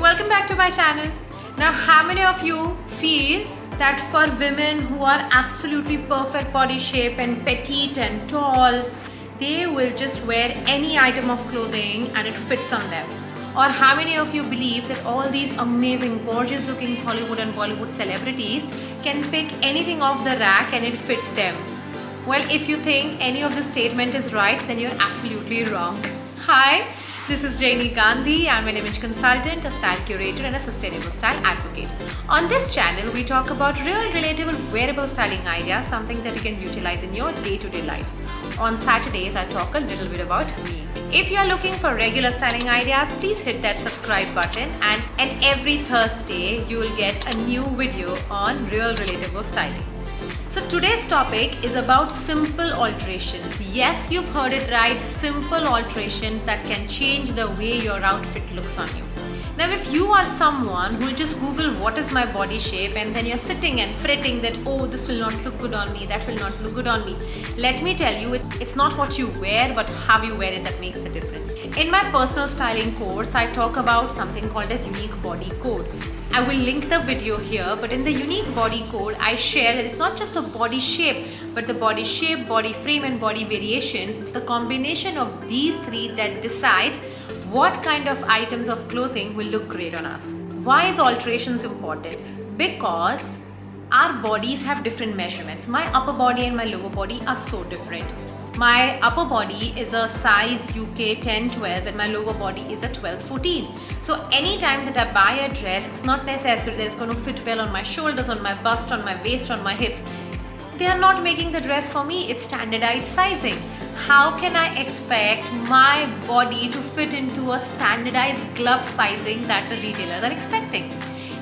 welcome back to my channel. Now, how many of you feel that for women who are absolutely perfect body shape and petite and tall, they will just wear any item of clothing and it fits on them? Or how many of you believe that all these amazing, gorgeous looking Hollywood and Bollywood celebrities can pick anything off the rack and it fits them? Well, if you think any of this statement is right, then you're absolutely wrong. Hi, this is Jainee Gandhi. I'm an image consultant, a style curator and a sustainable style advocate. On this channel, we talk about real, relatable, wearable styling ideas, something that you can utilize in your day-to-day life. On Saturdays, I talk a little bit about me. If you are looking for regular styling ideas, please hit that subscribe button, and every Thursday, you will get a new video on real, relatable styling. So today's topic is about simple alterations. Yes, you've heard it right, simple alterations that can change the way your outfit looks on you. Now, if you are someone who will just Google what is my body shape and then you're sitting and fretting that, oh, this will not look good on me, that will not look good on me. Let me tell you, it's not what you wear, but how you wear it that makes the difference. In my personal styling course, I talk about something called as unique body code. I will link the video here, but in the unique body code, I share that it's not just the body shape, but the body shape, body frame and body variations. It's the combination of these three that decides what kind of items of clothing will look great on us. Why is alterations important? Because our bodies have different measurements. My upper body and my lower body are so different. My upper body is a size UK 10-12 and my lower body is a 12-14. So anytime that I buy a dress, it's not necessary that it's going to fit well on my shoulders, on my bust, on my waist, on my hips. They are not making the dress for me, it's standardized sizing. How can I expect my body to fit into a standardized glove sizing that the retailers are expecting?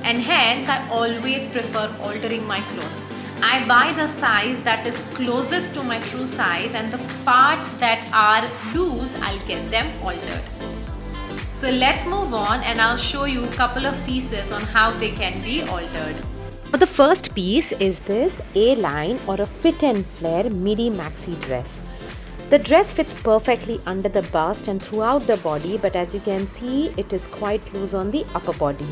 And hence, I always prefer altering my clothes. I buy the size that is closest to my true size, and the parts that are loose, I'll get them altered. So let's move on and I'll show you a couple of pieces on how they can be altered. The first piece is this A-line or a fit and flare midi maxi dress. The dress fits perfectly under the bust and throughout the body, but as you can see, it is quite loose on the upper body.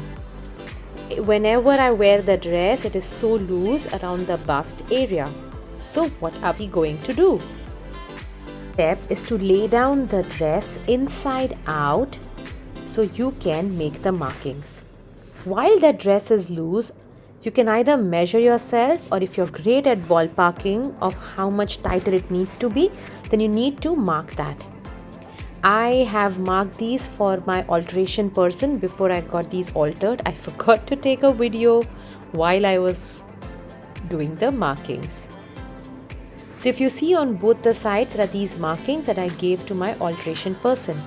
Whenever I wear the dress, it is so loose around the bust area. So what are we going to do? Step is to lay down the dress inside out so you can make the markings. While the dress is loose, you can either measure yourself, or if you're great at ballparking of how much tighter it needs to be, then you need to mark that. I have marked these for my alteration person before I got these altered. I forgot to take a video while I was doing the markings. So if you see on both the sides, there are these markings that I gave to my alteration person.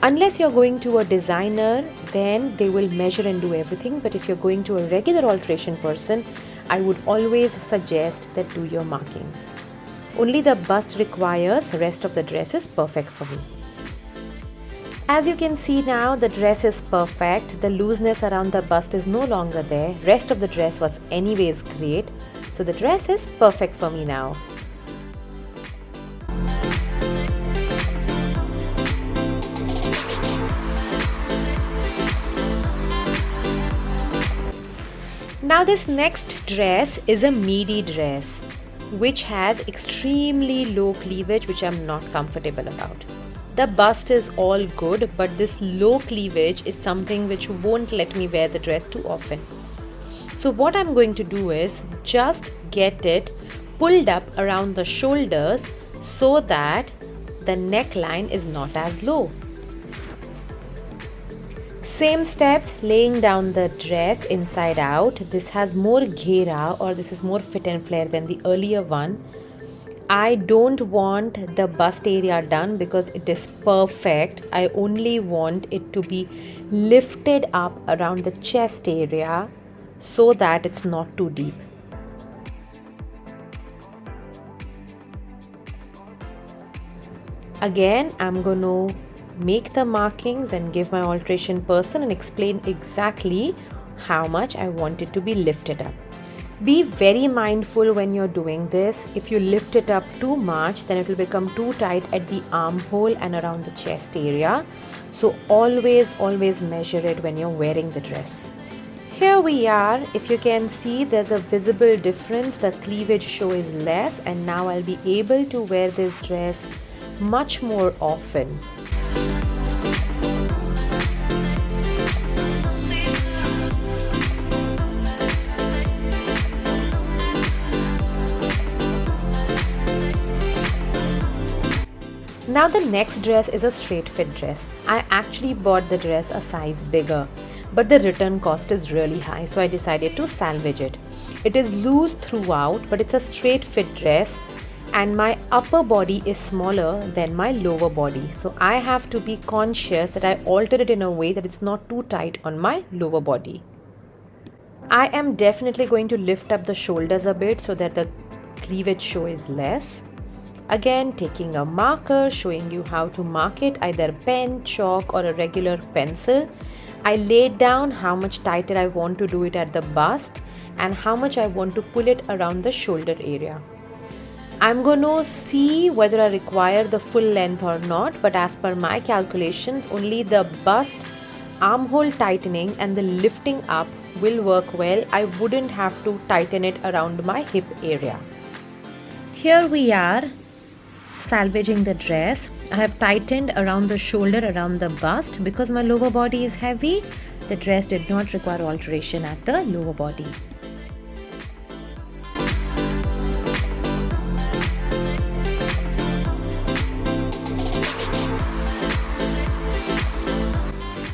Unless you're going to a designer, then they will measure and do everything. But if you're going to a regular alteration person, I would always suggest that do your markings. Only the bust requires, the rest of the dress is perfect for me. As you can see now, the dress is perfect. The looseness around the bust is no longer there. Rest of the dress was anyways great. So the dress is perfect for me now. Now this next dress is a midi dress, which has extremely low cleavage, which I'm not comfortable about. The bust is all good, but this low cleavage is something which won't let me wear the dress too often. So what I'm going to do is just get it pulled up around the shoulders so that the neckline is not as low. Same steps, laying down the dress inside out. This has more ghera, or this is more fit and flare than the earlier one. I don't want the bust area done because it is perfect. I only want it to be lifted up around the chest area so that it's not too deep. Again, I'm going to make the markings and give my alteration person and explain exactly how much I want it to be lifted up. Be very mindful when you're doing this. If you lift it up too much, then it will become too tight at the armhole and around the chest area. So always measure it when you're wearing the dress. Here we are. If you can see, there's a visible difference. The cleavage show is less, and now I'll be able to wear this dress much more often. Now the next dress is a straight fit dress. I actually bought the dress a size bigger, but the return cost is really high, so I decided to salvage it. It is loose throughout, but it's a straight fit dress, and my upper body is smaller than my lower body. So I have to be conscious that I alter it in a way that it's not too tight on my lower body. I am definitely going to lift up the shoulders a bit so that the cleavage show is less. Again, taking a marker, showing you how to mark it, either pen, chalk or a regular pencil. I laid down how much tighter I want to do it at the bust and how much I want to pull it around the shoulder area. I'm going to see whether I require the full length or not, but as per my calculations, only the bust, armhole tightening and the lifting up will work well. I wouldn't have to tighten it around my hip area. Here we are, salvaging the dress. I have tightened around the shoulder, around the bust. Because my lower body is heavy, the dress did not require alteration at the lower body.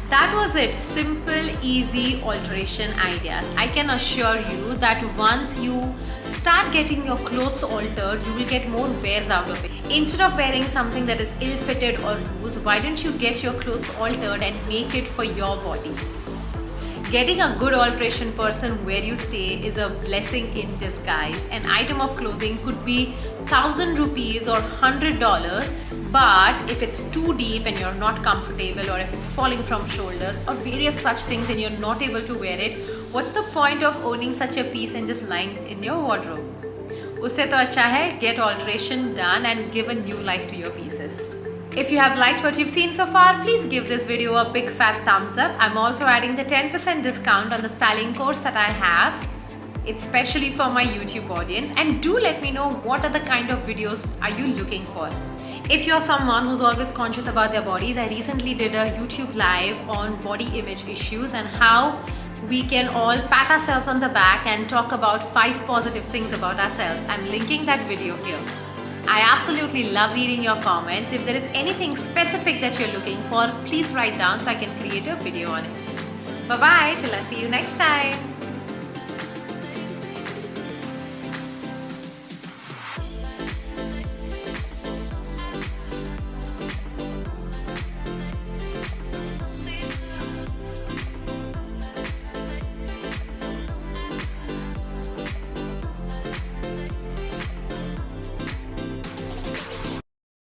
That was it. Simple, easy alteration ideas. I can assure you that once you start getting your clothes altered, you will get more wears out of it. Instead of wearing something that is ill-fitted or loose, why don't you get your clothes altered and make it for your body? Getting a good alteration person where you stay is a blessing in disguise. An item of clothing could be 1,000 rupees or $100, but if it's too deep and you're not comfortable, or if it's falling from shoulders or various such things and you're not able to wear it, what's the point of owning such a piece and just lying in your wardrobe? Usse to acha hai, get alteration done and give a new life to your pieces. If you have liked what you've seen so far, please give this video a big fat thumbs up. I'm also adding the 10% discount on the styling course that I have. It's specially for my YouTube audience, and do let me know what other kind of videos are you looking for. If you're someone who's always conscious about their bodies, I recently did a YouTube live on body image issues and how we can all pat ourselves on the back and talk about 5 positive things about ourselves. I'm linking that video here. I absolutely love reading your comments. If there is anything specific that you're looking for, please write down so I can create a video on it. Bye bye, till I see you next time.